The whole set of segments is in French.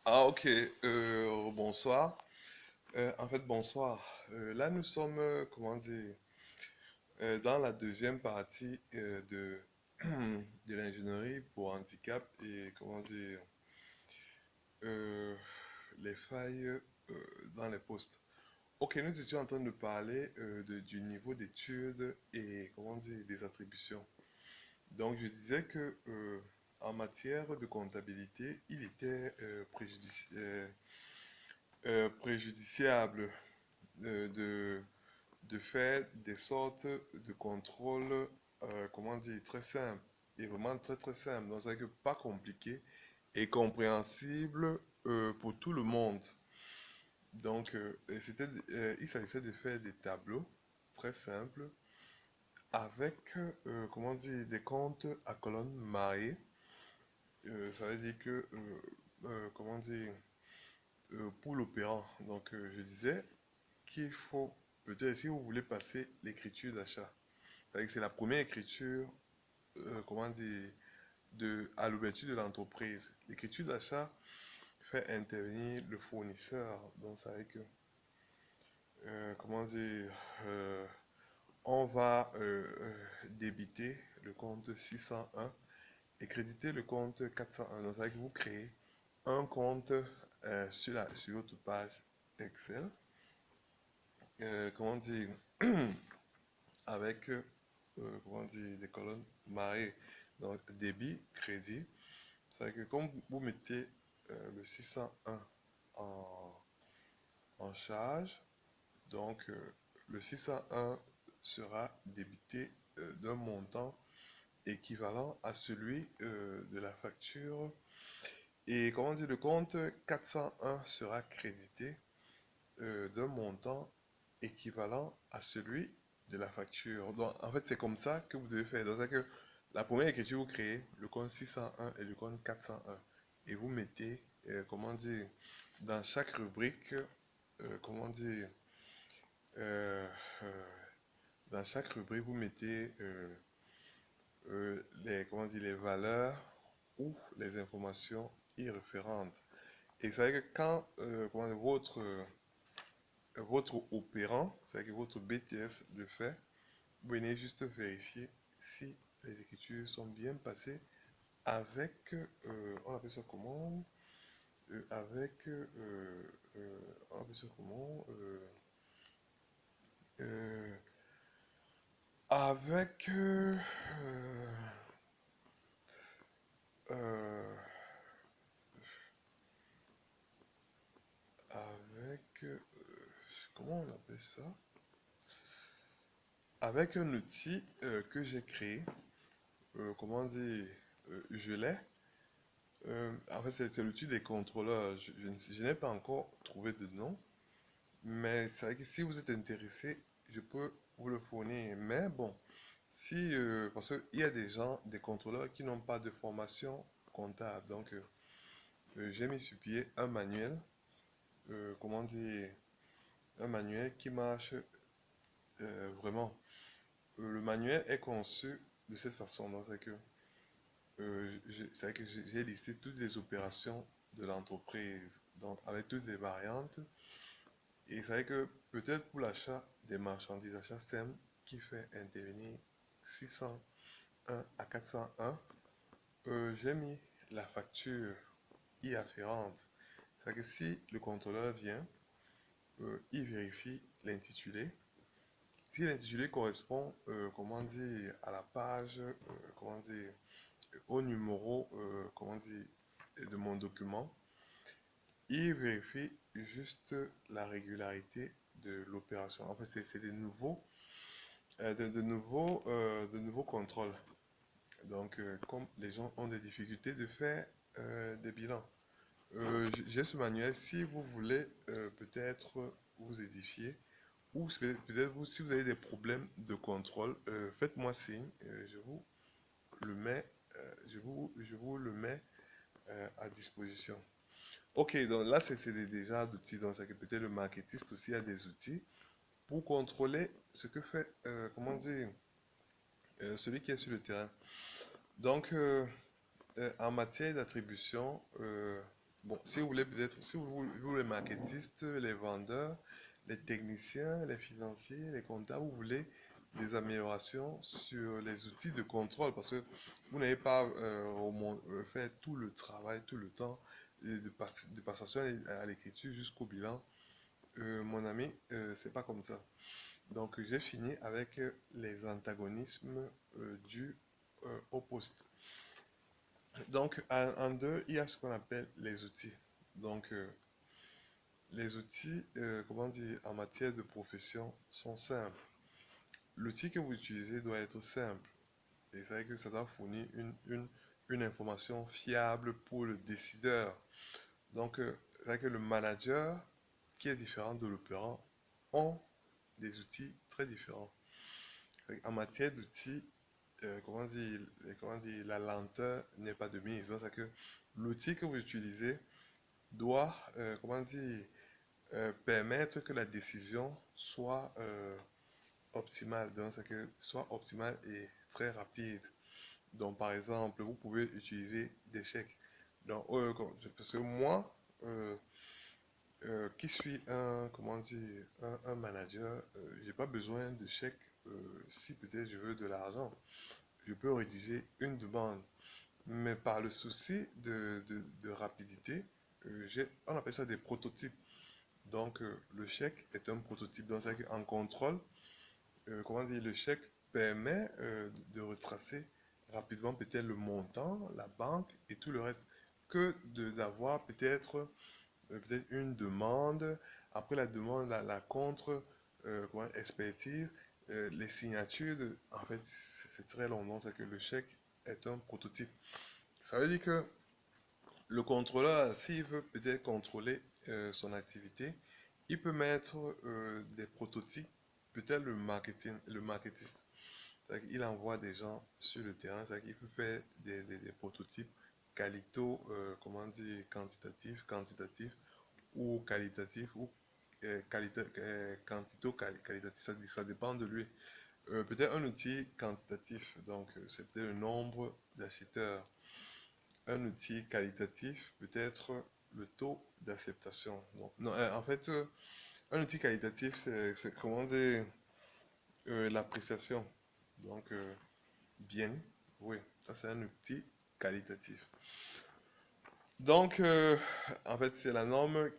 Ah, ok. Bonsoir. En fait, bonsoir. Là, nous sommes, comment dire, dans la deuxième partie de l'ingénierie pour handicap et, comment dire, euh, les failles dans les postes. Ok, nous étions en train de parler du niveau d'études et, comment dire, des attributions. Donc, je disais que en matière de comptabilité, il était préjudiciable de faire des sortes de contrôles, comment dire, très simples, et vraiment très très simples, donc c'est que pas compliqué et compréhensible pour tout le monde. Donc, il s'agissait de faire des tableaux très simples avec, comment dire, des comptes à colonnes mariées. Ça veut dire que, comment dire, pour l'opérant, donc je disais qu'il faut, peut-être si vous voulez passer l'écriture d'achat, c'est-à-dire que c'est la première écriture, comment dire, à l'ouverture de l'entreprise. L'écriture d'achat fait intervenir le fournisseur. Donc, ça veut dire que, comment dire, euh, on va débiter le compte 601 et créditer le compte 401. Donc, ça veut dire que vous créez un compte sur votre page Excel. Comment dire, avec comment dire, des colonnes marées. Donc, débit, crédit. C'est que quand vous mettez le 601 en, en charge, donc le 601 sera débité d'un montant équivalent à celui de la facture. Et comment dire, le compte 401 sera crédité d'un montant équivalent à celui de la facture. Donc, en fait, c'est comme ça que vous devez faire. Donc, c'est que la première écriture, vous créez le compte 601 et le compte 401. Et vous mettez, comment dire, dans chaque rubrique, comment dire, euh, euh, dans chaque rubrique, vous mettez comment dire, les valeurs ou les informations y référentes. Et c'est vrai que quand comment dire, votre opérant, c'est-à-dire que votre BTS le fait, vous venez juste vérifier si les écritures sont bien passées avec, on appelle ça comment? Avec, on appelle ça comment? Euh, avec, euh, avec, comment on appelle ça? Avec un outil que j'ai créé, comment dire, je l'ai. En fait, c'est l'outil des contrôleurs. Je n'ai pas encore trouvé de nom, mais c'est vrai que si vous êtes intéressé, je peux vous le fournir. Mais bon, si, parce qu'il y a des gens, des contrôleurs qui n'ont pas de formation comptable. Donc, j'ai mis sur pied un manuel, comment dire, un manuel qui marche vraiment. Le manuel est conçu de cette façon. Donc, c'est que, c'est vrai que j'ai listé toutes les opérations de l'entreprise, donc avec toutes les variantes. Et c'est vrai que peut-être pour l'achat des marchandises, achat STEM qui fait intervenir 601 à 401, j'ai mis la facture y afférente. C'est-à-dire que si le contrôleur vient, il vérifie l'intitulé. Si l'intitulé correspond, comment dire, à la page, comment dire, au numéro, comment dire, de mon document, il vérifie juste la régularité de l'opération. En fait, c'est de nouveaux contrôles. Donc, comme les gens ont des difficultés de faire des bilans. J'ai ce manuel. Si vous voulez peut-être vous édifier, ou peut-être vous, si vous avez des problèmes de contrôle, faites-moi signe. Je vous le mets, je vous le mets à disposition. Ok, donc là, déjà d'outils. Donc, c'est que peut-être le marketiste aussi a des outils pour contrôler ce que fait, comment dire, celui qui est sur le terrain. Donc, en matière d'attribution, bon, si vous voulez peut-être, si vous les marketistes, les vendeurs, les techniciens, les financiers, les comptables, vous voulez des améliorations sur les outils de contrôle parce que vous n'avez pas fait tout le travail, tout le temps de passation à l'écriture jusqu'au bilan. Mon ami, c'est pas comme ça. Donc, j'ai fini avec les antagonismes dus au poste. Donc, en deux, il y a ce qu'on appelle les outils. Donc, les outils, comment dire, en matière de profession sont simples. L'outil que vous utilisez doit être simple. Et c'est vrai que ça doit fournir une information fiable pour le décideur. Donc, c'est vrai que le manager, qui est différent de l'opérant, ont des outils très différents. En matière d'outils, comment dire, la lenteur n'est pas de mise. Donc, c'est que l'outil que vous utilisez doit, comment dire, permettre que la décision soit optimale. Donc, c'est que soit optimale et très rapide. Donc, par exemple, vous pouvez utiliser des chèques. Donc, parce que moi, qui suis un, comment dire, un manager, j'ai pas besoin de chèques si peut-être je veux de l'argent. Je peux rédiger une demande. Mais par le souci de rapidité, on appelle ça des prototypes. Donc, le chèque est un prototype. Donc, c'est qu'en contrôle, comment dire, le chèque permet de retracer rapidement peut-être le montant, la banque et tout le reste, que d'avoir peut-être une demande. Après la demande, la contre expertise, les signatures. En fait, c'est très long. Donc, c'est que le chèque est un prototype. Ça veut dire que le contrôleur, s'il veut peut-être contrôler son activité, il peut mettre des prototypes, peut-être le marketiste. Il envoie des gens sur le terrain, il peut faire des prototypes comment dire, quantitatifs ou qualitatifs ou qualitatif, ça dépend de lui. Peut-être un outil quantitatif, donc c'est peut-être le nombre d'acheteurs. Un outil qualitatif peut être le taux d'acceptation. Non, en fait, un outil qualitatif, c'est comment dire, l'appréciation. Donc, bien, oui, ça c'est un outil qualitatif. Donc, en fait, c'est la norme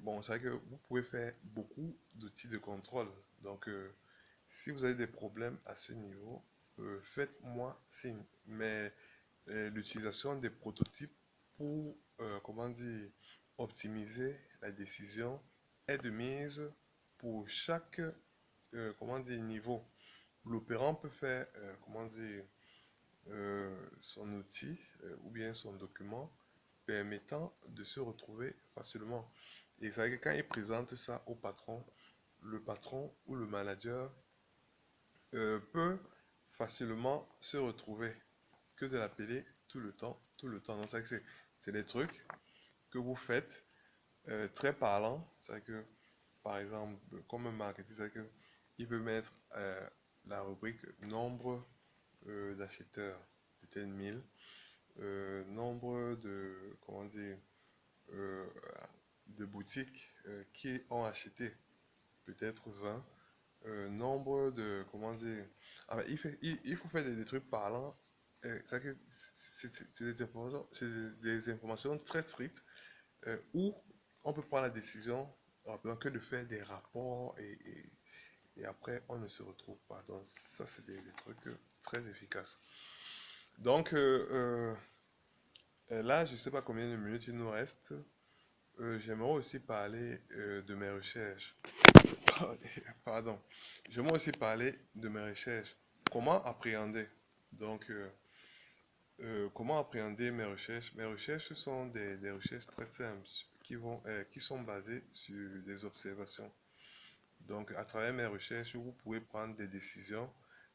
bon, c'est vrai que vous pouvez faire beaucoup d'outils de contrôle. Donc, si vous avez des problèmes à ce niveau, faites-moi signe. Mais l'utilisation des prototypes pour, comment dire, optimiser la décision est de mise pour chaque, comment dire, niveau. L'opérant peut faire, comment dire, son outil ou bien son document permettant de se retrouver facilement. Et c'est vrai que quand il présente ça au patron, le patron ou le manager peut facilement se retrouver que de l'appeler tout le temps, tout le temps. Donc, c'est des trucs que vous faites très parlant. C'est que, par exemple, comme un marketing, c'est que il peut mettre la rubrique nombre d'acheteurs, peut-être 1000, nombre de, comment dire, euh, de boutiques qui ont acheté, peut-être 20, nombre de, comment dire, ah ben, il faut faire des trucs parlants. C'est des informations très strictes où on peut prendre la décision que de faire des rapports et après on ne se retrouve pas. Donc ça c'est des trucs très efficaces. Donc là je ne sais pas combien de minutes il nous reste. J'aimerais aussi parler de mes recherches. Pardon. J'aimerais aussi parler de mes recherches. Comment appréhender? Donc, comment appréhender mes recherches? Mes recherches sont des recherches très simples qui sont basées sur des observations. Donc, à travers mes recherches, vous pouvez prendre des décisions,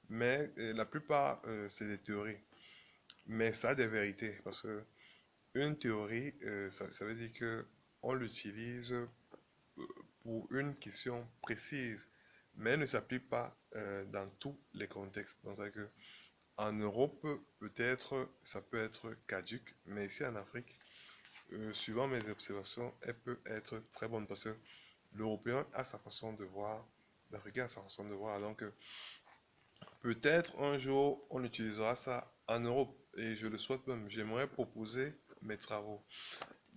mais la plupart, c'est des théories. Mais ça a des vérités, parce que une théorie, ça veut dire que on l'utilise pour une question précise, mais elle ne s'applique pas dans tous les contextes. Donc, c'est que en Europe, peut-être, ça peut être caduque, mais ici en Afrique, suivant mes observations, elle peut être très bonne parce que l'Européen a sa façon de voir, l'Africain a sa façon de voir. Donc, peut-être un jour, on utilisera ça en Europe et je le souhaite même. J'aimerais proposer mes travaux.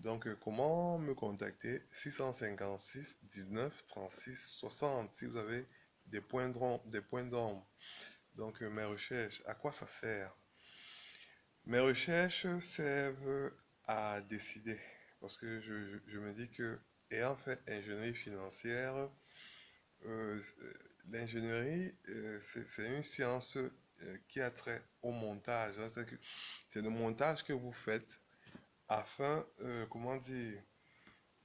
Donc, comment me contacter? 656 19 36 60 si vous avez des points d'ombre. Donc, mes recherches, à quoi ça sert? Mes recherches servent à décider parce que je me dis que, ayant fait ingénierie financière, euh, l'ingénierie, c'est une science qui a trait au montage, hein. C'est le montage que vous faites afin, comment dire,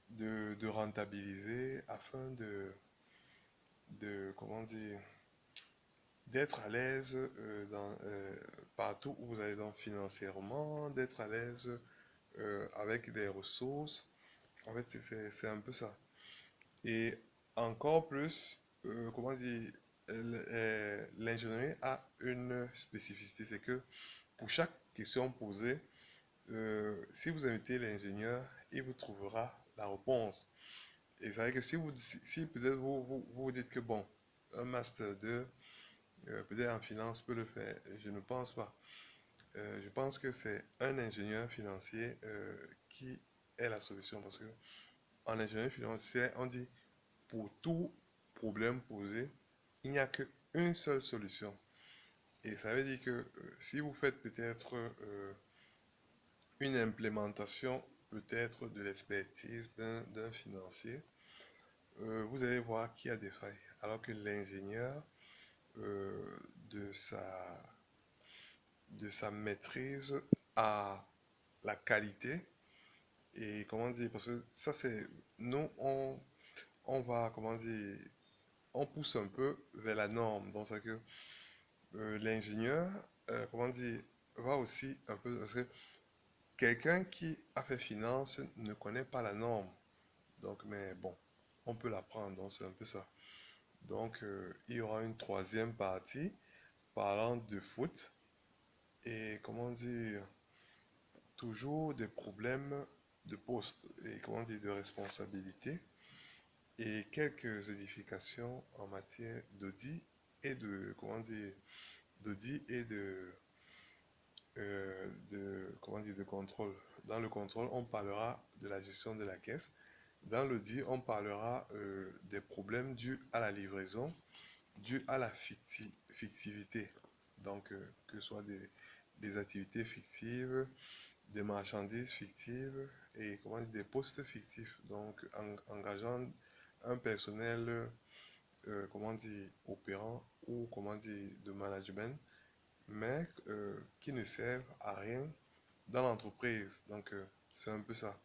de rentabiliser, afin comment dire, d'être à l'aise partout où vous allez donc financièrement, d'être à l'aise avec les ressources. En fait, c'est un peu ça. Et encore plus, comment dire, l'ingénierie a une spécificité, c'est que pour chaque question posée, si vous invitez l'ingénieur, il vous trouvera la réponse. Et c'est vrai que si peut-être vous dites que bon, un master 2, peut-être en finance peut le faire, je ne pense pas. Je pense que c'est un ingénieur financier qui est la solution parce que en ingénierie financière, on dit pour tout problème posé, il n'y a qu'une seule solution. Et ça veut dire que si vous faites peut-être une implémentation, peut-être de l'expertise d'un financier, vous allez voir qu'il y a des failles. Alors que l'ingénieur, euh, de sa, de sa maîtrise à la qualité, et comment dire, parce que ça c'est, nous on va, comment dire, on pousse un peu vers la norme. Donc, c'est que l'ingénieur, comment dire, va aussi un peu, parce que quelqu'un qui a fait finance ne connaît pas la norme. Donc, mais bon, on peut l'apprendre, donc c'est un peu ça. Donc, il y aura une troisième partie parlant de foot et, comment dire, toujours des problèmes de poste et, comment dire, de responsabilité et quelques édifications en matière d'audit et de, comment dire, d'audit et comment dire, de contrôle. Dans le contrôle, on parlera de la gestion de la caisse. Dans l'audit, on parlera des problèmes dus à la livraison, dus à la fictivité. Donc, que ce soit des activités fictives, des marchandises fictives et comment dire, des postes fictifs. Donc, engageant un personnel, comment dire, opérant ou comment dire, de management mais qui ne servent à rien dans l'entreprise. Donc, c'est un peu ça.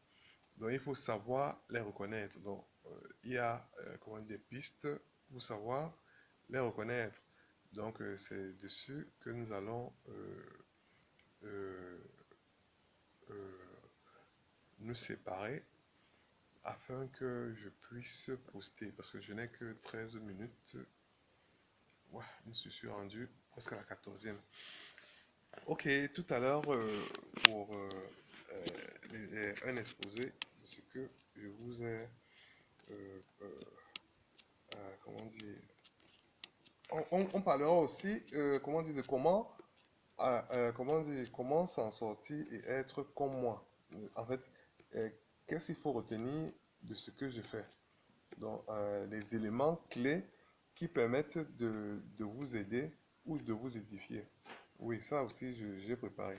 Donc, il faut savoir les reconnaître. Donc, il y a comment des pistes pour savoir les reconnaître. Donc, c'est dessus que nous allons euh, euh, nous séparer afin que je puisse poster. Parce que je n'ai que 13 minutes. Ouais, je me suis rendu presque à la 14e. Ok, tout à l'heure, pour un exposé de ce que je vous ai, euh, euh, comment dire, on parlera aussi, comment dire, de comment dire, comment s'en sortir et être comme moi. En fait, qu'est-ce qu'il faut retenir de ce que je fais? Donc, les éléments clés qui permettent de vous aider ou de vous édifier. Oui, ça aussi, j'ai préparé.